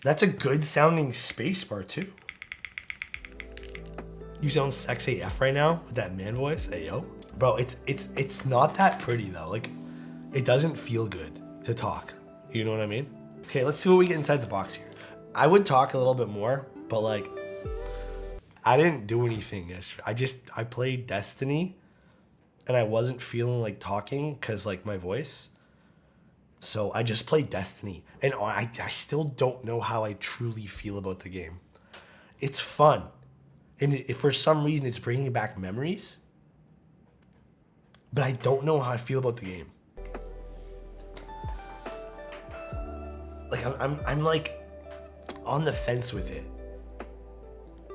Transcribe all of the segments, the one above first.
That's a good sounding spacebar too. You sound sexy AF right now with that man voice. Hey yo. Bro, it's not that pretty though. Like, it doesn't feel good to talk. You know what I mean? Okay, let's see what we get inside the box here. I would talk a little bit more, but like, I didn't do anything yesterday. I played Destiny and I wasn't feeling like talking because like my voice. So I just played Destiny and I still don't know how I truly feel about the game. It's fun. And if for some reason it's bringing back memories, but I don't know how I feel about the game. Like I'm like on the fence with it.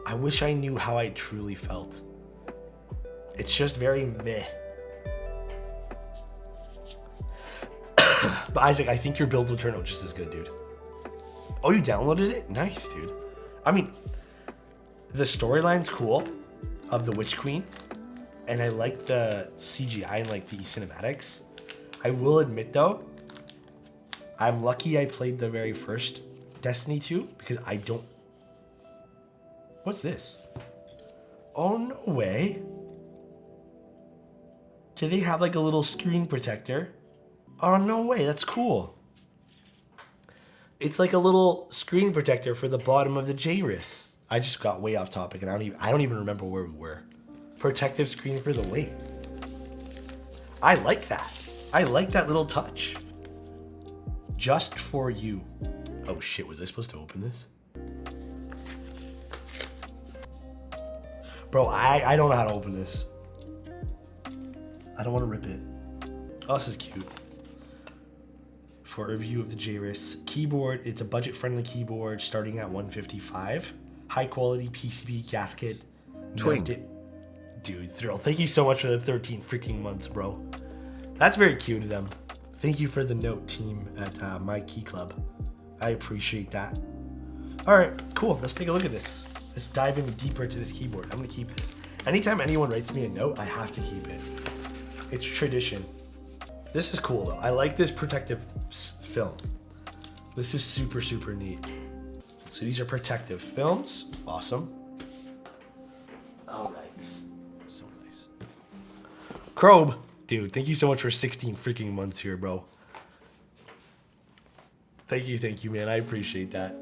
I wish I knew how I truly felt. It's just very meh. But Isaac, I think your build will turn out just as good, dude. Oh, you downloaded it? Nice, dude. I mean, the storyline's cool of the Witch Queen, and I like the CGI and like the cinematics. I will admit though, I'm lucky I played the very first Destiny 2 because I don't... What's this? Oh, no way. Do they have like a little screen protector? Oh, no way. That's cool. It's like a little screen protector for the bottom of the JRIS. I just got way off topic and I don't even remember where we were. Protective screen for the weight. I like that. I like that little touch. Just for you. Oh shit, was I supposed to open this? Bro, I don't know how to open this. I don't want to rip it. Oh, this is cute. For a review of the JRIS keyboard, it's a budget-friendly keyboard starting at $155. High-quality PCB gasket. Twink. Dude, Thrill, thank you so much for the 13 freaking months, bro. That's very cute of them. Thank you for the note, team at My Key Club. I appreciate that. All right, cool. Let's take a look at this. Let's dive in deeper into this keyboard. I'm gonna keep this. Anytime anyone writes me a note, I have to keep it. It's tradition. This is cool though. I like this protective film. This is super, super neat. So these are protective films. Awesome. All right. So nice. Krobe, dude, thank you so much for 16 freaking months here, bro. Thank you, man. I appreciate that.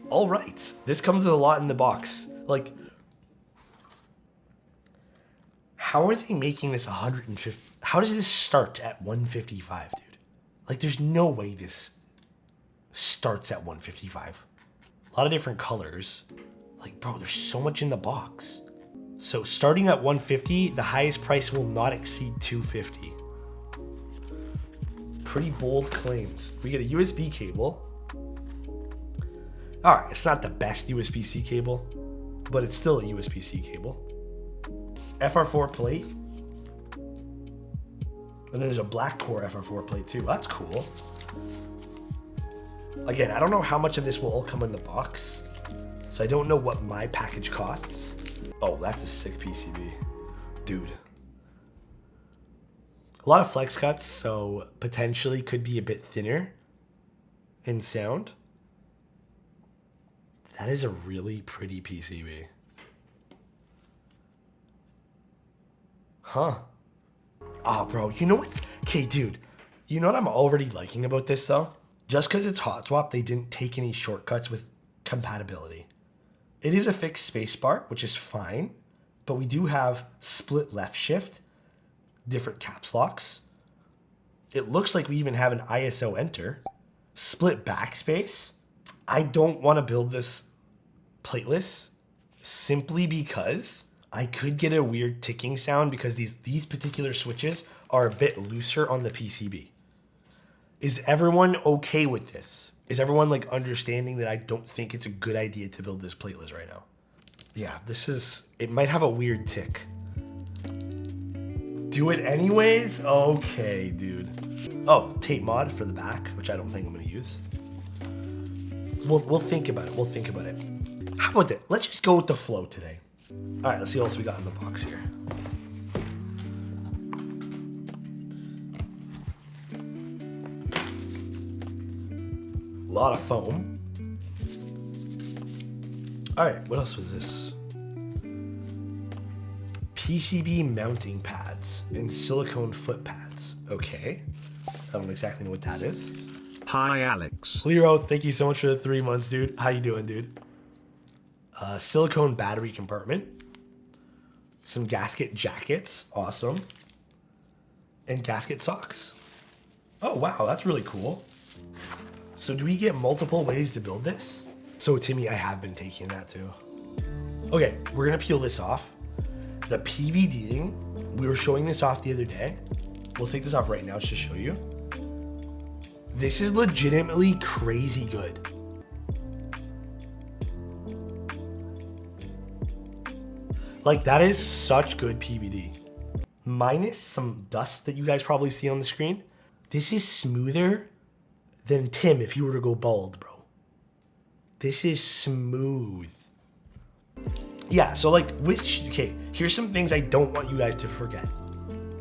All right. This comes with a lot in the box. Like, how are they making this 150? How does this start at 155, dude? Like, there's no way this starts at 155. A lot of different colors. Like, bro, there's so much in the box. So starting at 150, the highest price will not exceed 250. Pretty bold claims. We get a USB cable. All right, it's not the best USB-C cable, but it's still a USB-C cable. FR4 plate. And then there's a black core FR4 plate too. That's cool. Again, I don't know how much of this will all come in the box, so I don't know what my package costs. Oh, that's a sick PCB. Dude. A lot of flex cuts, so potentially could be a bit thinner in sound. That is a really pretty PCB. Huh. Oh, bro, you know what's... Okay, dude, you know what I'm already liking about this, though? Just because it's hot swap, they didn't take any shortcuts with compatibility. It is a fixed spacebar, which is fine, but we do have split left shift, different caps locks. It looks like we even have an ISO enter, split backspace. I don't want to build this plateless simply because I could get a weird ticking sound because these particular switches are a bit looser on the PCB. Is everyone okay with this? Is everyone like understanding that I don't think it's a good idea to build this plateless right now? Yeah, it might have a weird tick. Do it anyways? Okay, dude. Oh, tape mod for the back, which I don't think I'm gonna use. We'll think about it. We'll think about it. How about that? Let's just go with the flow today. All right, let's see what else we got in the box here. lot of foam. All right, what else was this? PCB mounting pads and silicone foot pads. Okay. I don't exactly know what that is. Hi, Alex. Lero, thank you so much for the 3 months, dude. How you doing, dude? Silicone battery compartment. Some gasket jackets. Awesome. And gasket socks. Oh, wow, that's really cool. So do we get multiple ways to build this? So Timmy, I have been taking that too. Okay, we're gonna peel this off. The PVDing, we were showing this off the other day. We'll take this off right now just to show you. This is legitimately crazy good. Like, that is such good PVD. Minus some dust that you guys probably see on the screen. This is smoother than Tim if you were to go bald, bro. This is smooth. Yeah, so like okay, here's some things I don't want you guys to forget,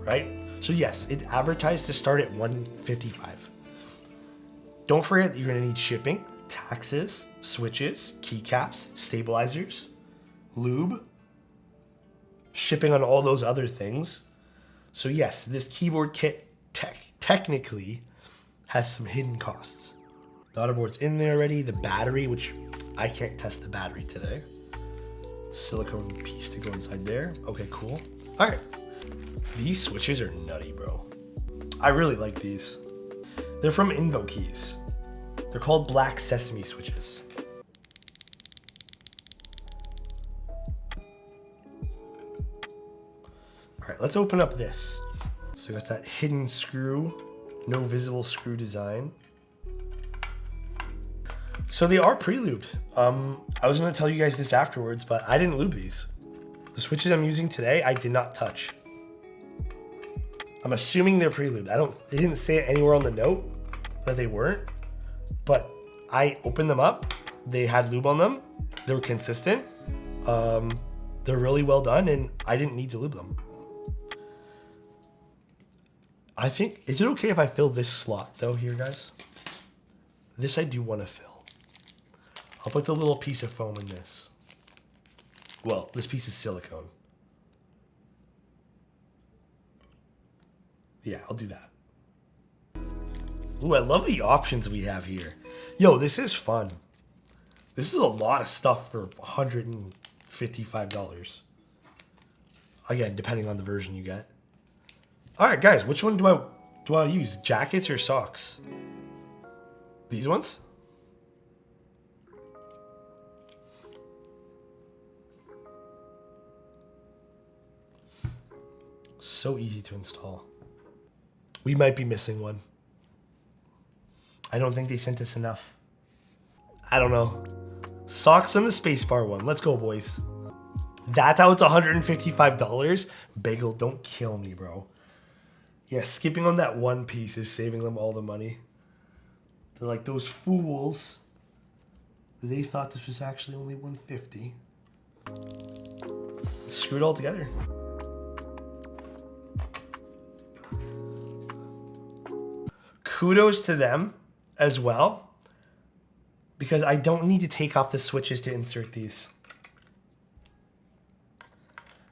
right? So yes, it's advertised to start at $155. Don't forget that you're gonna need shipping, taxes, switches, keycaps, stabilizers, lube, shipping on all those other things. So yes, this keyboard kit technically has some hidden costs. The daughterboard's in there already, the battery, which I can't test the battery today. Silicone piece to go inside there. Okay, cool. All right. These switches are nutty, bro. I really like these. They're from InvoKeys. They're called black Sesame switches. All right, let's open up this. So got that hidden screw, no visible screw design. So they are pre-lubed. I was gonna tell you guys this afterwards, but I didn't lube these. The switches I'm using today, I did not touch. I'm assuming they're pre-lubed. They didn't say it anywhere on the note that they weren't, but I opened them up. They had lube on them. They were consistent. They're really well done, and I didn't need to lube them. I think, is it okay if I fill this slot though here, guys? This I do want to fill. I'll put the little piece of foam in this. Well, this piece is silicone. Yeah, I'll do that. Ooh, I love the options we have here. Yo, this is fun. This is a lot of stuff for $155. Again, depending on the version you get. All right, guys, which one do I use? Jackets or socks? These ones? So easy to install. We might be missing one. I don't think they sent us enough. I don't know. Socks on the spacebar one. Let's go, boys. That's how it's $155. Bagel, don't kill me, bro. Yeah, skipping on that one piece is saving them all the money. They're like those fools. They thought this was actually only $150. Screw it all together. Kudos to them as well, because I don't need to take off the switches to insert these.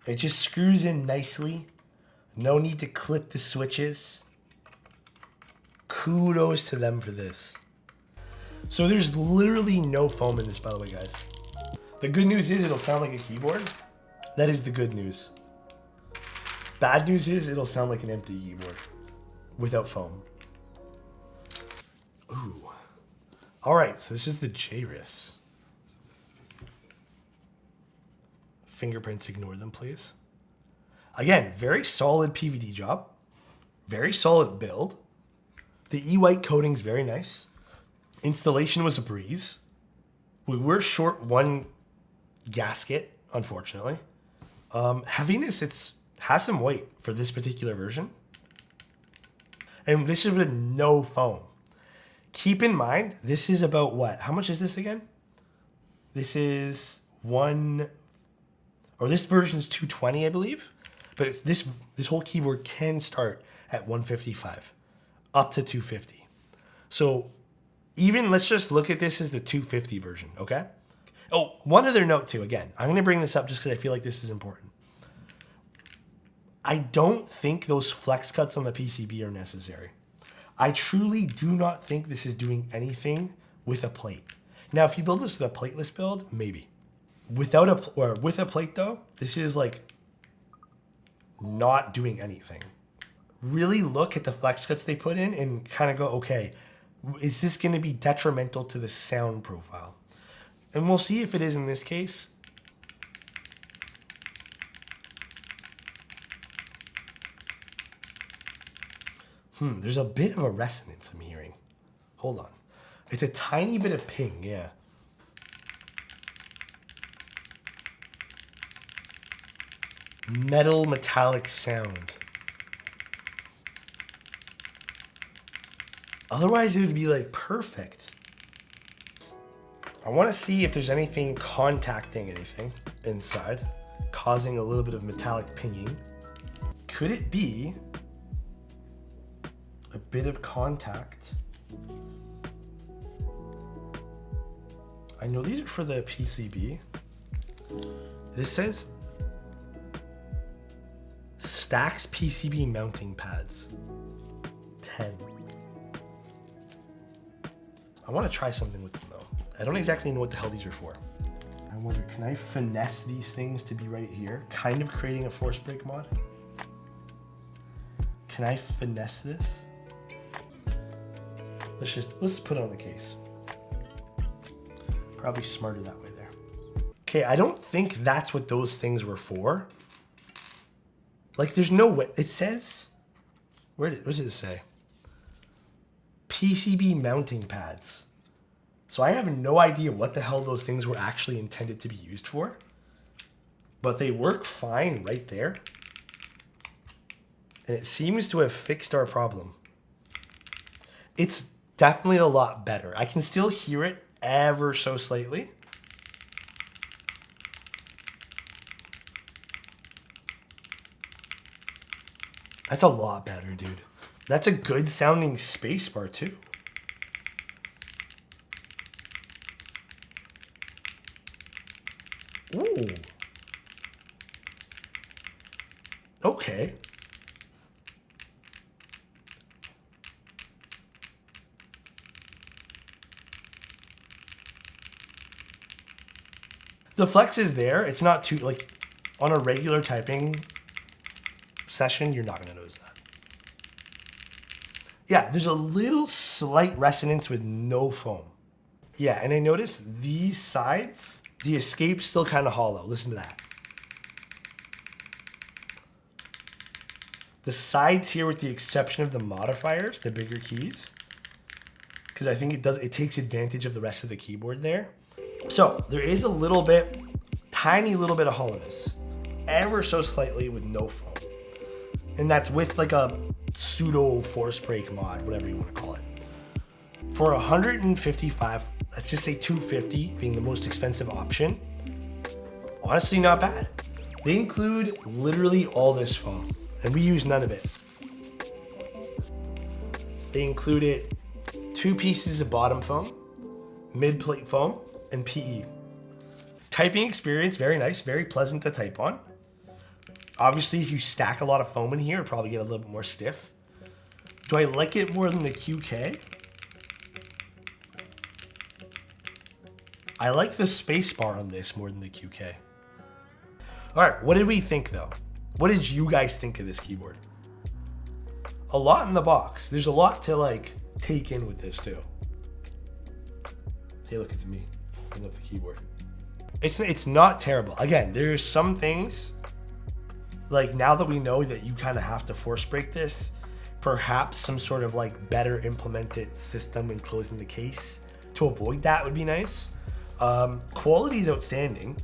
It just screws in nicely. No need to clip the switches. Kudos to them for this. So there's literally no foam in this, by the way, guys. The good news is it'll sound like a keyboard. That is the good news. Bad news is it'll sound like an empty keyboard without foam. Ooh. All right, so this is the JRIS. Fingerprints, ignore them, please. Again, very solid PVD job. Very solid build. The E-white coating's very nice. Installation was a breeze. We were short one gasket, unfortunately. Heaviness, has some weight for this particular version. And this is with no foam. Keep in mind, this is about what? How much is this again? This is this version is $220, I believe. But this whole keyboard can start at $155, up to $250. So Even, let's just look at this as the 250 version, okay? Oh, one other note too, again, I'm gonna bring this up just because I feel like this is important. I don't think those flex cuts on the PCB are necessary. I truly do not think this is doing anything with a plate. Now, if you build this with a plateless build, maybe. With a plate though, this is like not doing anything. Really look at the flex cuts they put in and kind of go, okay, is this going to be detrimental to the sound profile? And we'll see if it is in this case. There's a bit of a resonance I'm hearing. Hold on. It's a tiny bit of ping, yeah. Metal metallic sound. Otherwise, it would be like perfect. I want to see if there's anything contacting anything inside, causing a little bit of metallic pinging. Could it be a bit of contact? I know these are for the PCB. This says Stax PCB mounting pads. 10. I want to try something with them though. I don't exactly know what the hell these are for. I wonder, can I finesse these things to be right here? Kind of creating a force break mod. Can I finesse this? Let's put it on the case. Probably smarter that way there. Okay, I don't think that's what those things were for. Like, there's no way. It says, what does it say? PCB mounting pads. So I have no idea what the hell those things were actually intended to be used for. But they work fine right there. And it seems to have fixed our problem. It's definitely a lot better. I can still hear it ever so slightly. That's a lot better, dude. That's a good sounding spacebar too. Ooh. Okay. The flex is there. It's not too, like, on a regular typing session, you're not going to notice that. Yeah, there's a little slight resonance with no foam. Yeah, and I noticed these sides, the escape's still kind of hollow. Listen to that. The sides here, with the exception of the modifiers, the bigger keys, because I think it takes advantage of the rest of the keyboard there. So there is a little bit, tiny little bit of hollowness, ever so slightly with no foam. And that's with like a pseudo force break mod, whatever you want to call it. For 155, let's just say 250 being the most expensive option, honestly not bad. They include literally all this foam, and we use none of it. They included 2 pieces of bottom foam, mid plate foam, and PE. Typing experience, very nice, very pleasant to type on. Obviously, if you stack a lot of foam in here, it'll probably get a little bit more stiff. Do I like it more than the QK? I like the spacebar on this more than the QK. All right, what did we think though? What did you guys think of this keyboard? A lot in the box. There's a lot to like take in with this too. Hey, look, it's me. I love the keyboard. It's not terrible. Again, there's some things, like now that we know that you kind of have to force break this, perhaps some sort of like better implemented system in closing the case to avoid that would be nice. Quality is outstanding.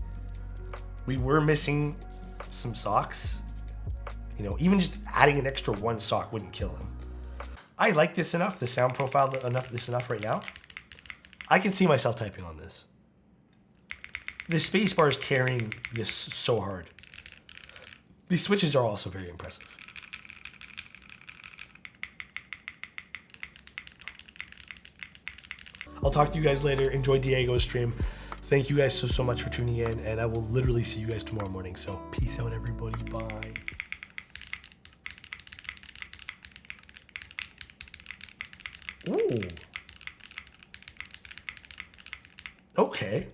We were missing some socks. You know, even just adding an extra 1 sock wouldn't kill him. I like this enough, the sound profile enough right now. I can see myself typing on this. The spacebar is carrying this so hard. These switches are also very impressive. I'll talk to you guys later. Enjoy Diego's stream. Thank you guys so much for tuning in, and I will literally see you guys tomorrow morning. So peace out, everybody. Bye. Ooh. Okay.